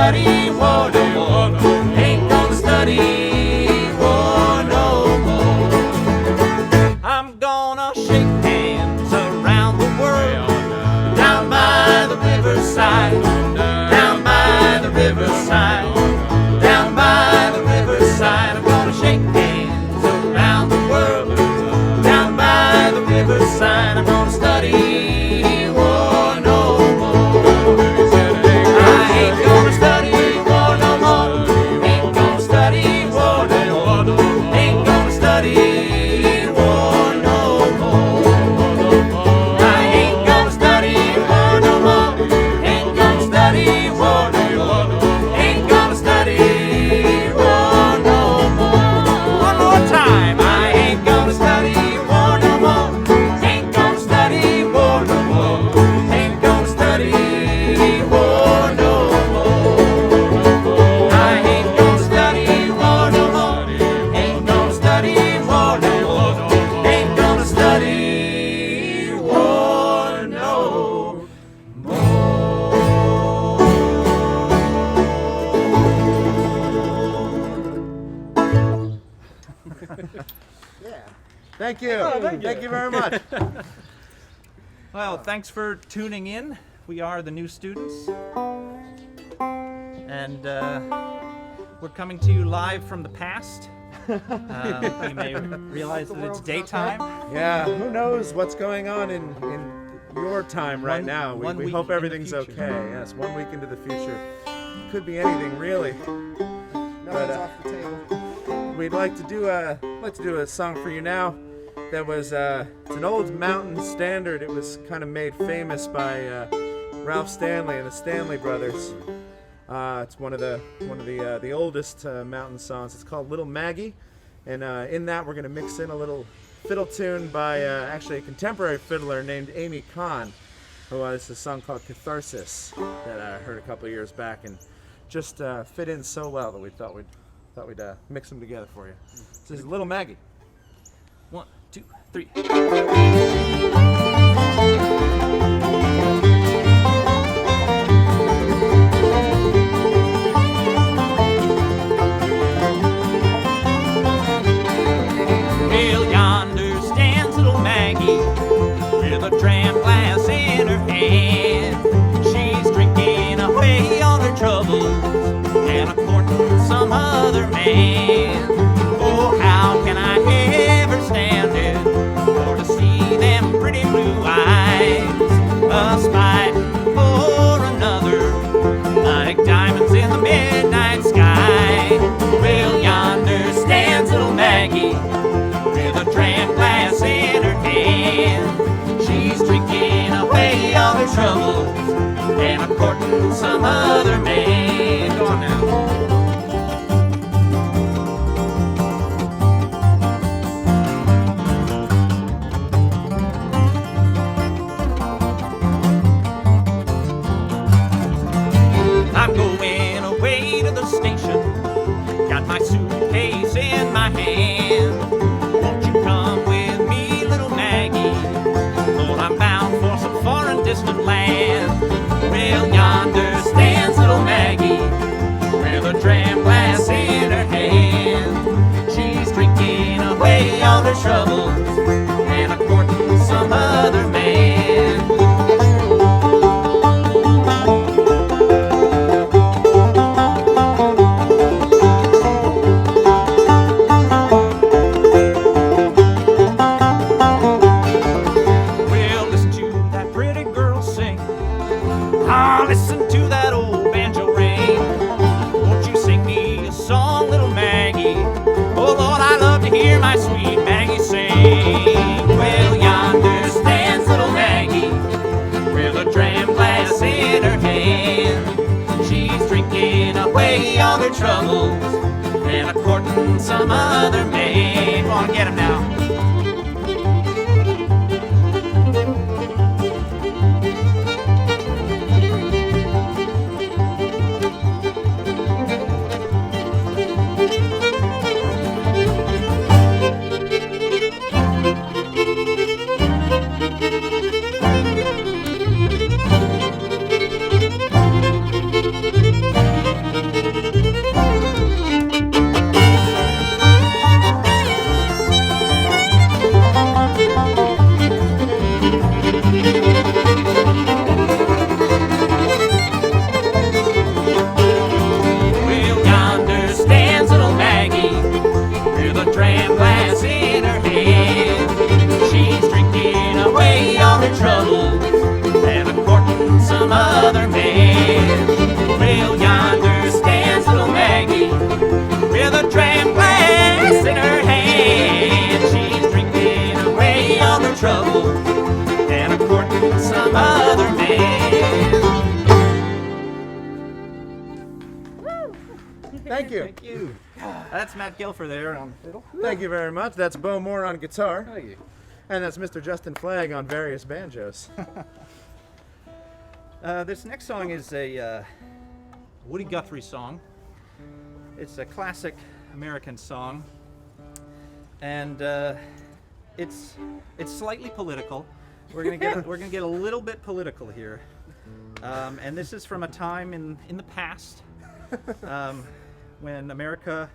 study war no more. Ain't gonna study war no more. I'm gonna shake hands around the world, down by the riverside, down by the riverside, down by the riverside. I'm gonna shake hands around the world, down by the riverside. I'm gonna study war no more. I ain't gonna study war no more. Ain't gonna study war no more. Ain't gonna study war no more. I ain't gonna study war no more. Ain't gonna study war no more. Ain't gonna study war no more. One more time. I ain't gonna study war no more. Ain't gonna study war no more. Ain't gonna study war no more. I ain't gonna study war no more. Ain't gonna study war no more. Ain't gonna study war no Thank you. Thank you very much. Well, thanks for tuning in. We are the new students. And we're coming to you live from the past. You may realize that it's daytime. Yeah, who knows what's going on in your time right now. one We week hope in the everything's future. okay. Yes, 1 week into the future. Could be anything, really. Nothing's off the table. We'd like to do a song for you now. That was it's an old mountain standard. It was kind of made famous by Ralph Stanley and the Stanley Brothers. It's one of the oldest mountain songs. It's called Little Maggie, and in that we're gonna mix in a little fiddle tune by actually a contemporary fiddler named Amy Kahn, who it's a song called Catharsis that I heard a couple of years back and just fit in so well that we thought we'd mix them together for you. This is Little Maggie. 1, 2, 3. Well, yonder stands little Maggie with a dram glass in her hand. She's drinking away all her troubles and a courting some other man. Oh, how can I ever stand it or to see them pretty blue eyes a-spiting for another like diamonds in the midnight sky? Well, yonder stands little Maggie with a dram glass in her hand. She's drinking away all her troubles and a courting some other man. Go on now. I'm going away to the station, got my suitcase in my hand. Won't you come with me, little Maggie? Lord, I'm bound for some foreign distant land. Well, yonder stands little Maggie with a dram glass in her hand. She's drinking away all her troubles and a courting some other man. Well, listen to that pretty girl sing. Ah, listen to that old banjo ring. Won't you sing me a song, little Maggie? Oh, Lord, I love to hear my sweet Maggie sing. Well, yonder stands little Maggie with a dram glass in her hand. She's drinking away all her troubles and a courting some other man. Go on, get him now. Thank you. Thank you. That's Matt Gelfer there on fiddle. Thank you very much. That's Beau Moore on guitar. Thank you. And that's Mr. Justin Flagg on various banjos. This next song is a Woody Guthrie song. It's a classic American song, and it's slightly political. We're gonna get a little bit political here, and this is from a time in the past when America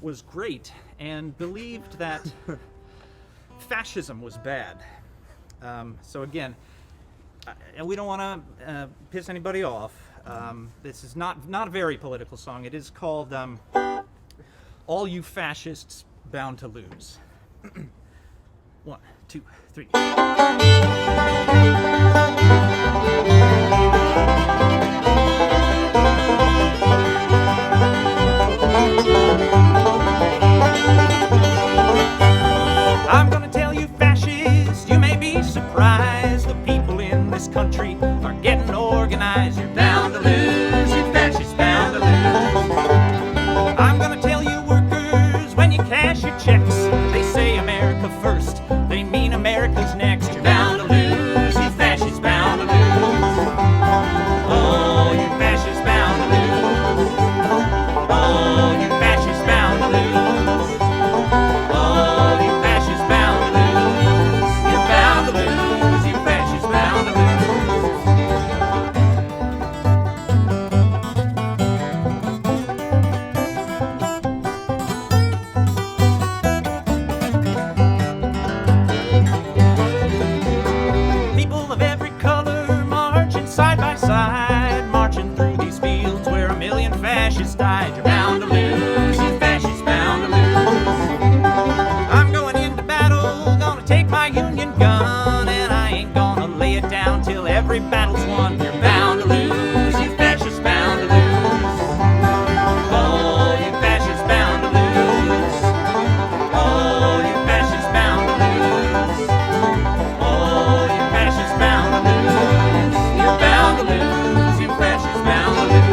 was great and believed that fascism was bad. So again, and we don't want to piss anybody off. This is not a very political song. It is called "All You Fascists Bound to Lose." 1, 2, 3. I'm gonna tell you, fascists, you may be surprised. The people in this country are getting organized. You're bound to lose, you fascists bound to lose. I'm gonna tell you, workers, when you cash your checks, they say America first, they mean America's next. You're bound to lose, you fascists bound to lose. Oh, you fascists bound to lose. Oh, you fascists bound to lose. Oh, you fascists bound to lose. You're bound to lose, you fascists bound to lose. People of every color marching side by side, marching through these fields where a million fascists died. You're bound to lose, you fascists bound to lose. I'm going into battle, gonna take my Union gun, and I ain't gonna lay it down till every battle's won. You're bound to lose, you fascists bound to lose. Oh, you fascists bound to lose. Oh, you fascists bound to lose. Oh, you fascists bound to lose. You're bound to lose, you fascists bound to lose.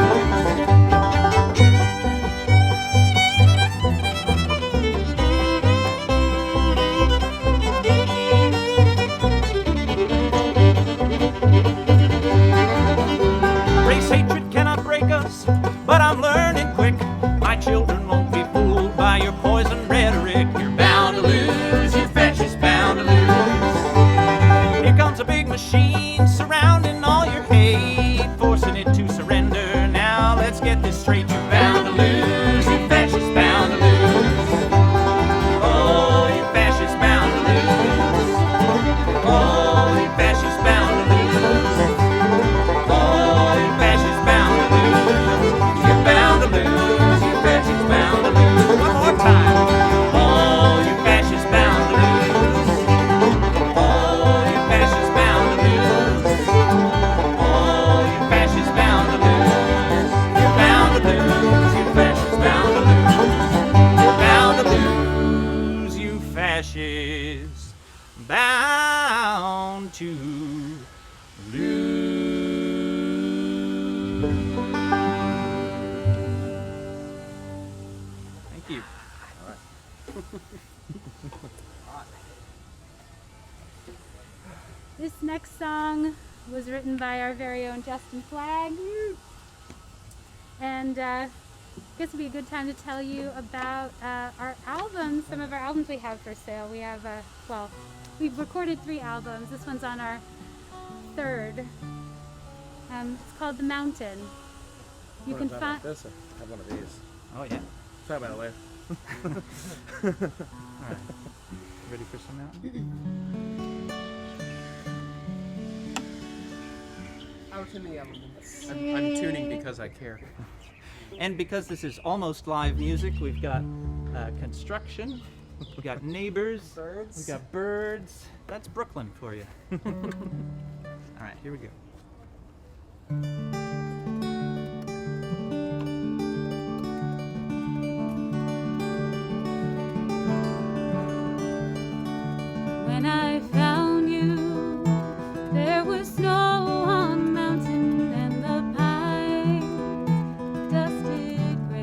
Race hatred cannot break us, but I'm learning quick. My children won't be fooled by your poison rhetoric. You're bound to lose, you fascists bound to lose. Here comes a big machine surrounding all your hate, forcing it to surrender. Now let's get this straight. You're bound to lose, you fascists bound to lose. Oh, you fascists bound to lose. Oh, you fascists bound to lose. Oh, you fascists bound to lose. You're bound to lose, you fascists bound to lose. One more time. Oh, you fascists bound to lose. Oh, you fascists bound to lose. Oh, you fascists bound to lose. You're bound to lose, you fascists bound to lose. You're bound to lose, you fascists bound to lose. Thank you. This next song was written by our very own Justin Flagg. And I guess it'd be a good time to tell you about our albums, some of our albums we have for sale. We have, we've recorded 3 albums. This one's on our 3rd. It's called The Mountain. You can find... this. I have one of these. Oh, yeah. Talk about it later. All right. Ready for some mountain? Out in the elements. I'm tuning because I care. And because this is almost live music, we've got construction, we've got neighbors, Birds. we've got birds. That's Brooklyn for you. All right, here we go. When I found you, there was snow on the mountain and the pines dusted gray.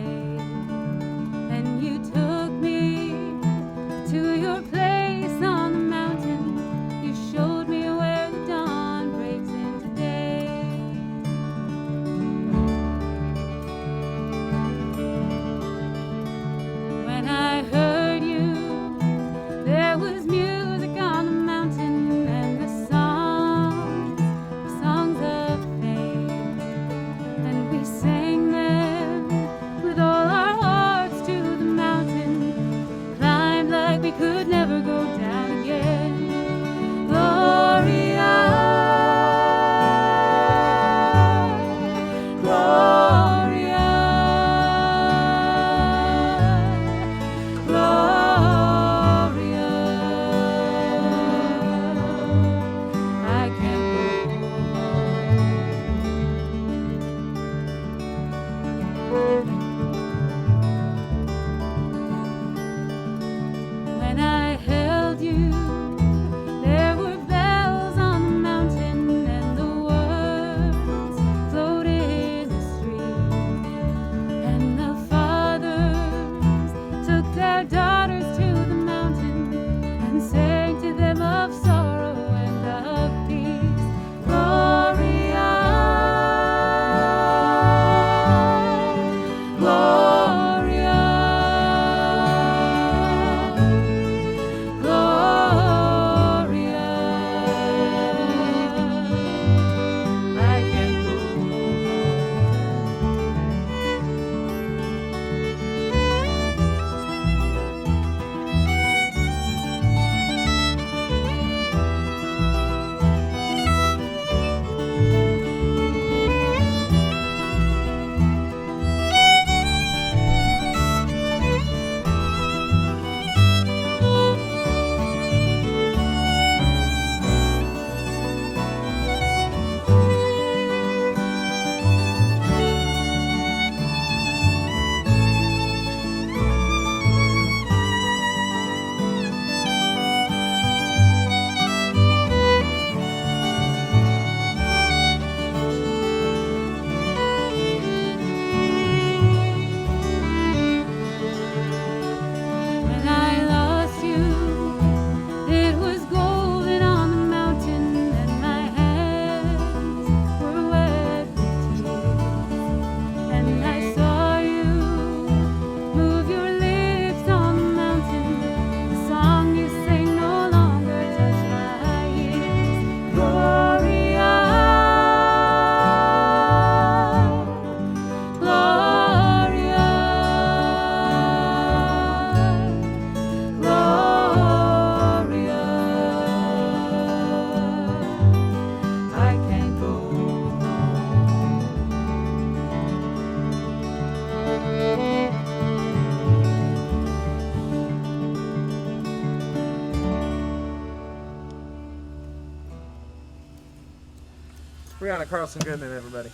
Briana, Carlson-Goodman, everybody.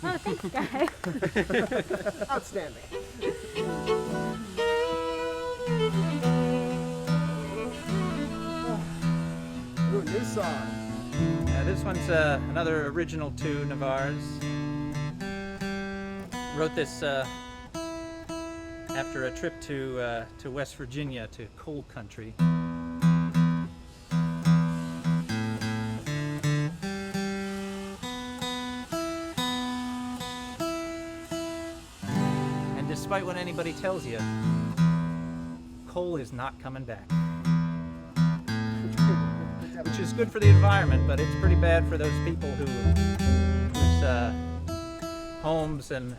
Oh, thanks, guys. Outstanding. Ooh, new song. Yeah, this one's another original tune of ours. Wrote this after a trip to West Virginia, to coal country. And despite what anybody tells you, coal is not coming back. Which is good for the environment, but it's pretty bad for those people whose homes and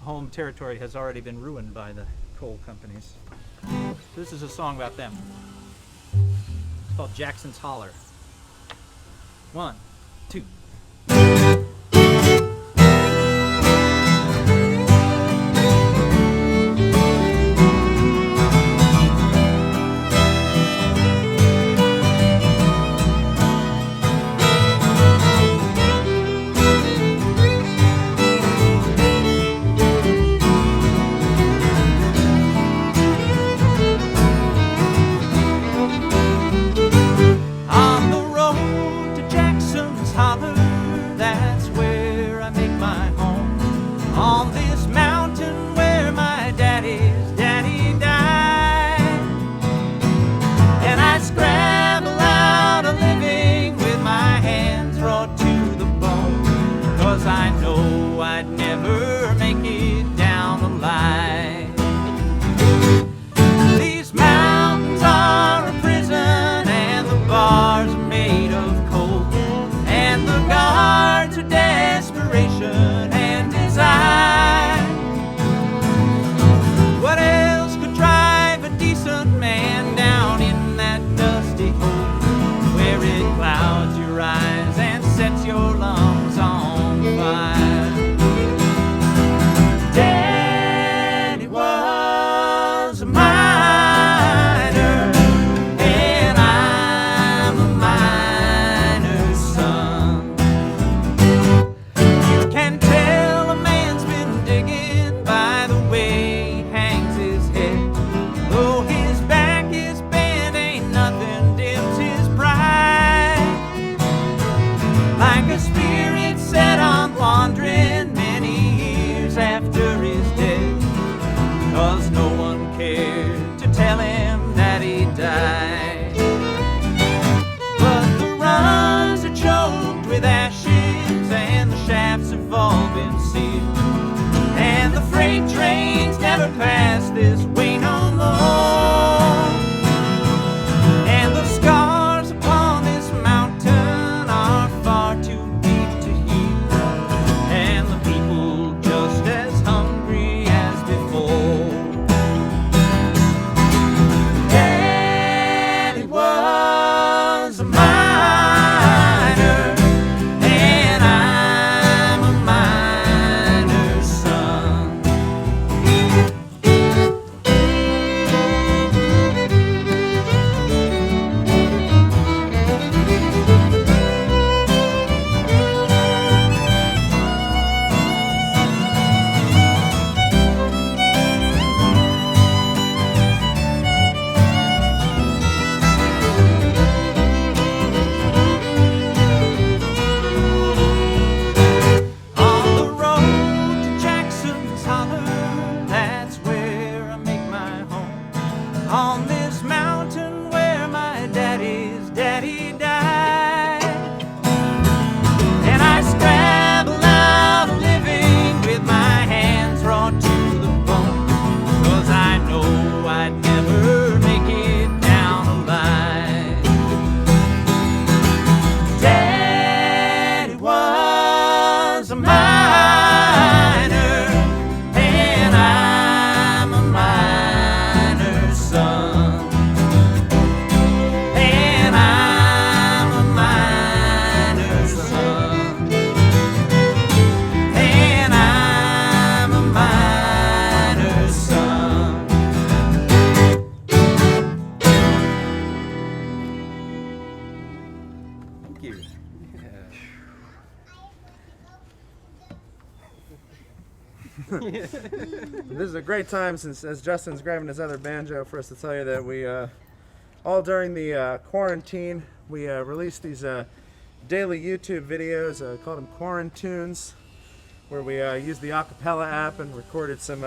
home territory has already been ruined by the coal companies. So this is a song about them. It's called Jackson's Holler. 1, 2. Clouds your eyes and sets your lungs on shafts have all been sealed, and the freight trains never pass this way no more. And the scars upon this mountain are far too deep to heal, and the people just as hungry as before. Daddy was a miner, and I'm a miner's son. On the road to Jackson's Holler, that's where I make my home. On this mountain where my daddy's daddy died. And I scrabble out a living with my hands raw to the bone, 'cause I know I'd never make it down alive. Daddy was a miner, and I'm a miner's son. And I'm a miner's son. And I'm a miner's son. Thank you. This is a great time, since as Justin's grabbing his other banjo, for us to tell you that we, all during the quarantine, we released these daily YouTube videos, called them Quarantunes, where we used the acapella app and recorded some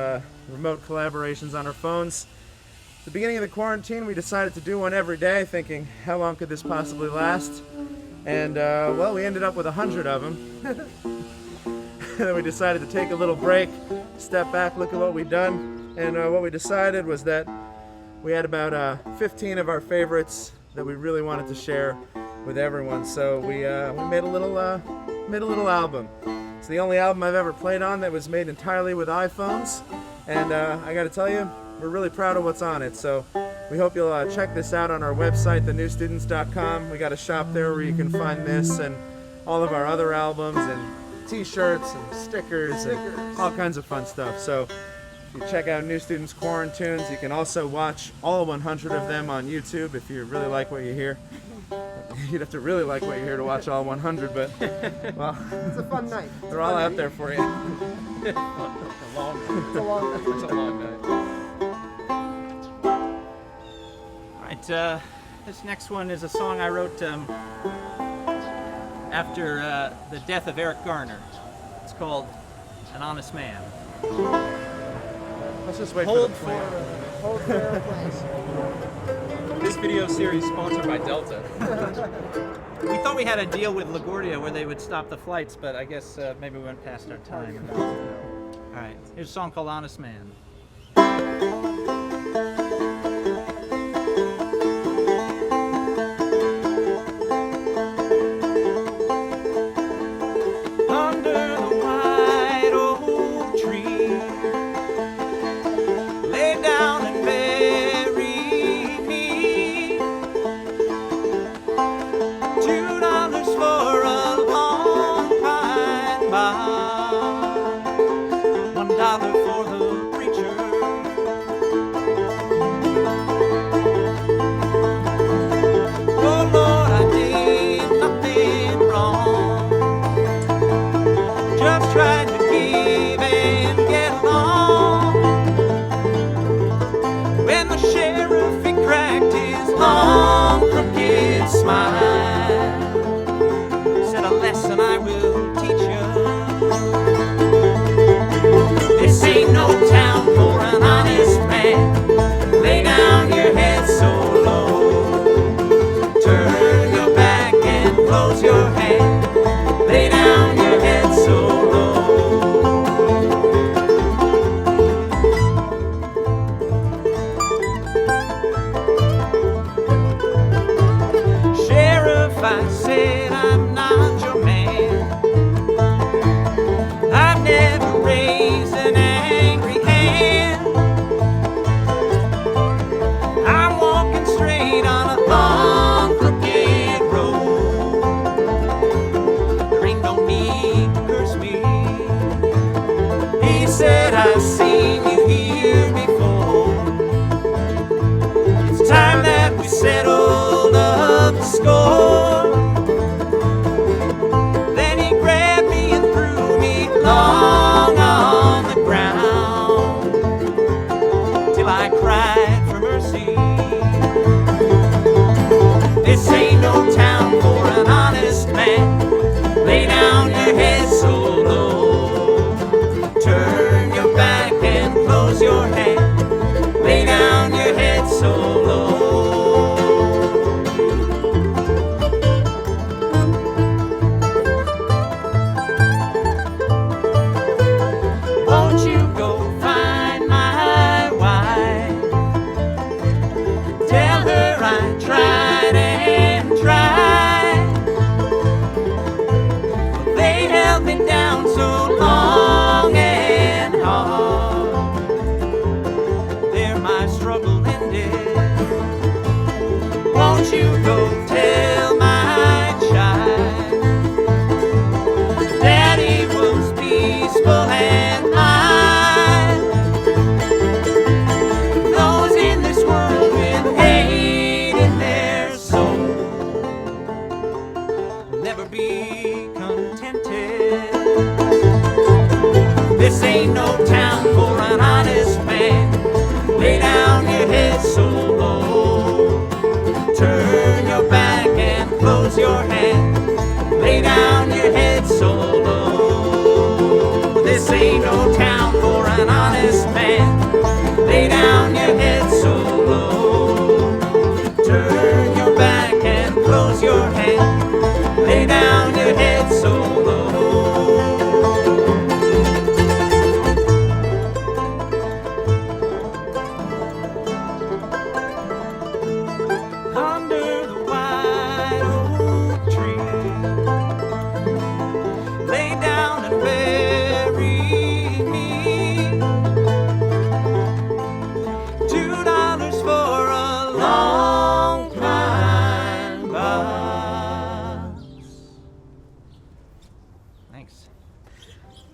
remote collaborations on our phones. At the beginning of the quarantine, we decided to do one every day, thinking, how long could this possibly last? And, well, we ended up with 100 of them. And then we decided to take a little break, step back, look at what we'd done, and what we decided was that we had about 15 of our favorites that we really wanted to share with everyone. So we made a little album. It's the only album I've ever played on that was made entirely with iPhones, and I got to tell you, we're really proud of what's on it. So we hope you'll check this out on our website, thenewstudents.com. We got a shop there where you can find this and all of our other albums and t-shirts and stickers and all kinds of fun stuff. So if you check out New Students Quarantunes, you can also watch all 100 of them on YouTube if you really like what you hear. You'd have to really like what you hear to watch all 100, but well, It's a fun night. they're all out there for you. It's a long night. It's a long night. It's a long night. All right, this next one is a song I wrote after the death of Eric Garner. It's called An Honest Man. Let's just wait Hold for the plane. Hold for airplanes. This video series sponsored by Delta. We thought we had a deal with LaGuardia where they would stop the flights, but I guess maybe we went past our time. All right, here's a song called Honest Man. Under the white oak tree, lay down and bury me. $2 for a long pine bough, $1 for the preacher. Oh Lord, I did nothing wrong, just tried to give and get along. When the sheriff, he cracked his long crooked smile, said, a lesson I will teach you. This ain't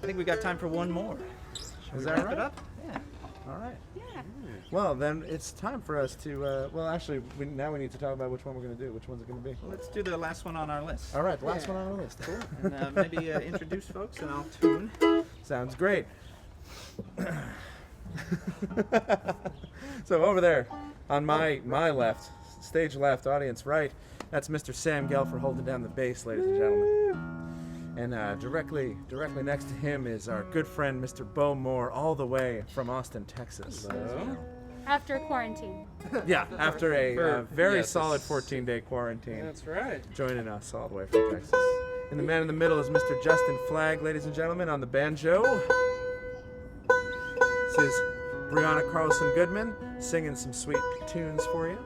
I think we got time for one more. Is that Wrap right? it up? Yeah. All right. Yeah. Well, then it's time for us to. Well, actually, now we need to talk about which one we're going to do. Which one's it going to be? Let's do the last one on our list. All right, the last one on the list. Cool. And maybe introduce folks, and I'll tune. Sounds great. So over there, on my left, stage left, audience right, that's Mr. Sam Gelfer holding down the bass, ladies and gentlemen. And directly next to him is our good friend, Mr. Beau Moore, all the way from Austin, Texas. After quarantine. Yeah, after a very yes, solid it's- 14-day quarantine, That's right. joining us all the way from Texas. And the man in the middle is Mr. Justin Flagg, ladies and gentlemen, on the banjo. This is Briana Carlson-Goodman singing some sweet tunes for you.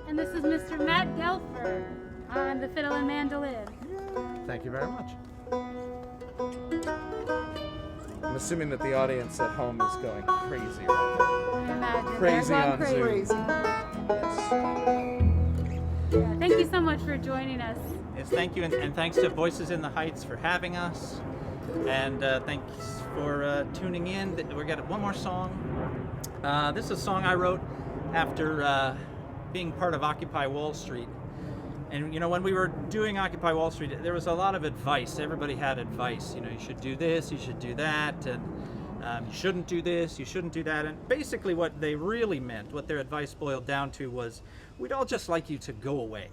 And this is Mr. Matt Gelfer on the fiddle and mandolin. Thank you very much. I'm assuming that the audience at home is going crazy right I imagine. Crazy They're on going Zoom. Crazy. Yeah, thank you so much for joining us. Yes, thank you, and thanks to Voices in the Heights for having us. And thanks for tuning in. We're got one more song. This is a song I wrote after being part of Occupy Wall Street. And you know, when we were doing Occupy Wall Street, there was a lot of advice. Everybody had advice. You know, you should do this, you should do that, and you shouldn't do this, you shouldn't do that. And basically what they really meant, what their advice boiled down to was, we'd all just like you to go away.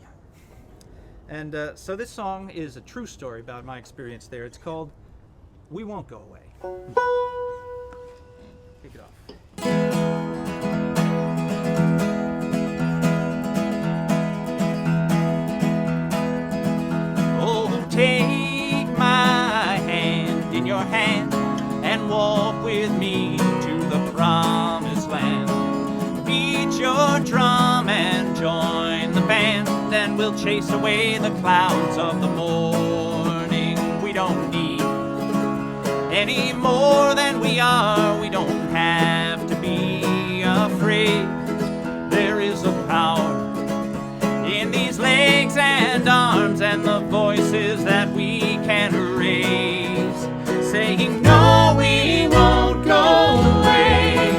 And so this song is a true story about my experience there. It's called We Won't Go Away. Kick it off. Oh, take my hand in your hand and walk with me to the promised land. Beat your drum and join the band, and we'll chase away the clouds of the morning. We don't need any more than we are. We don't have to be afraid. There is a power in these legs and arms and the voices that we can raise, saying no, we won't go away.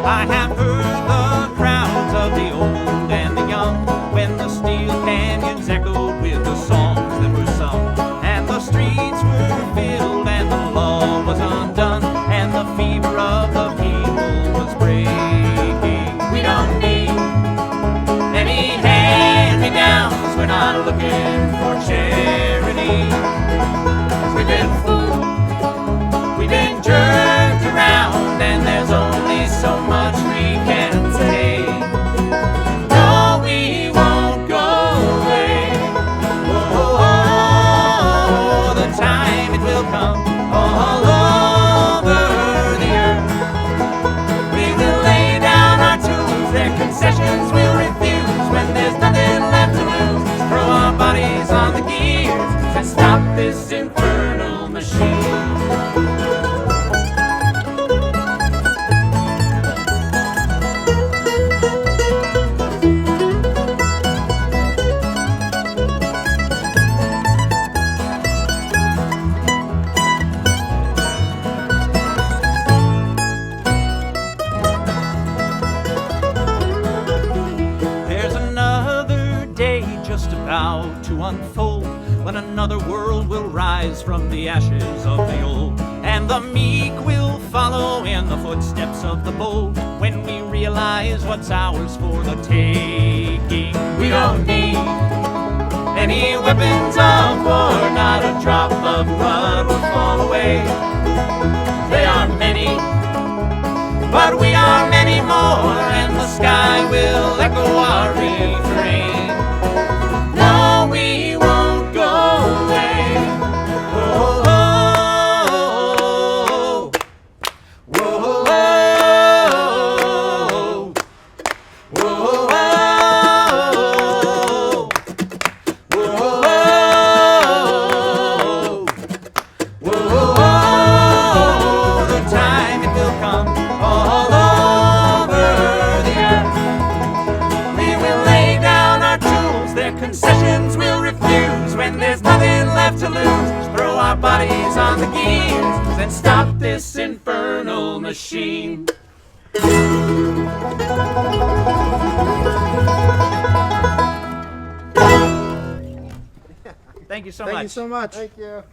I have heard the crowds of the old and the young when the steel canyons echoed with the songs that were sung, and the streets were filled and the law was undone, and the fever of the people was breaking. We don't need any hand-me-downs. We're not looking for charity. 'Cause we've been fooled, we've been jerked around, and there's only so much we can say. No, we won't go away. Oh, the time it will come all over the earth. We will lay down our tools, their concessions we'll refuse. When there's nothing left to lose, throw our bodies on the gears and stop this infernal machine. There's another day just about to unfold, when another world will rise from the ashes of the old, and the meek will follow in the footsteps of the bold, when we realize what's ours for the taking. We don't need any weapons of war, not a drop of blood will fall away. They are many, but we are many more, and the sky will echo our refrain. No, we won't go away. Whoa, whoa, whoa, whoa, whoa, whoa, the time it will come all over the earth. We will lay down our blues, throw our bodies on the gears, and stop this infernal machine. Thank you so much. Thank you so much. Thank you.